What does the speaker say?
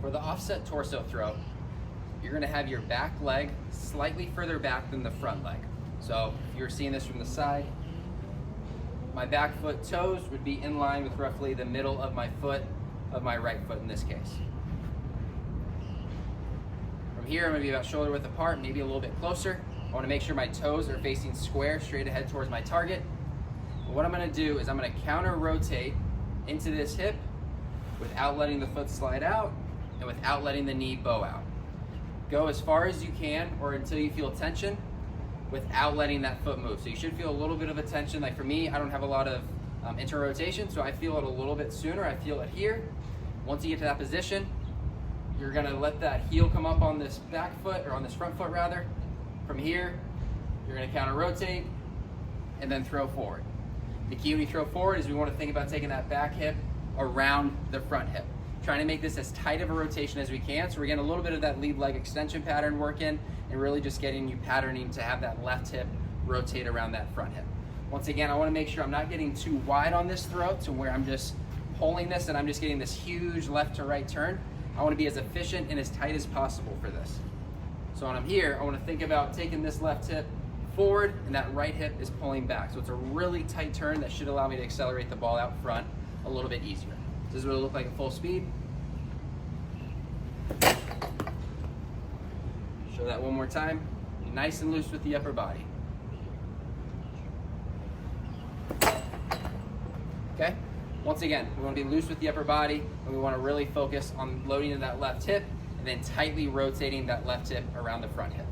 For the offset torso throw, you're gonna have your back leg slightly further back than the front leg. So if you're seeing this from the side, my back foot toes would be in line with roughly the middle of my foot, of my right foot in this case. From here, I'm gonna be about shoulder width apart, maybe a little bit closer. I wanna make sure my toes are facing square, straight ahead towards my target. But what I'm gonna do is I'm gonna counter rotate into this hip without letting the foot slide out and without letting the knee bow out. Go as far as you can or until you feel tension without letting that foot move. So you should feel a little bit of a tension. Like for me, I don't have a lot of inter-rotation, so I feel it a little bit sooner. I feel it here. Once you get to that position, you're gonna let that heel come up on this back foot, or on this front foot rather. From here, you're gonna counter rotate and then throw forward. The key when you throw forward is we wanna think about taking that back hip around the front hip. Trying to make this as tight of a rotation as we can, so we're getting a little bit of that lead leg extension pattern working and really just getting you patterning to have that left hip rotate around that front hip. Once again, I wanna make sure I'm not getting too wide on this throw to where I'm just pulling this and I'm just getting this huge left to right turn. I wanna be as efficient and as tight as possible for this. So when I'm here, I wanna think about taking this left hip forward and that right hip is pulling back. So it's a really tight turn that should allow me to accelerate the ball out front a little bit easier. This is what it'll look like at full speed. Show that one more time. Be nice and loose with the upper body. Okay? Once again, we want to be loose with the upper body, and we want to really focus on loading in that left hip and then tightly rotating that left hip around the front hip.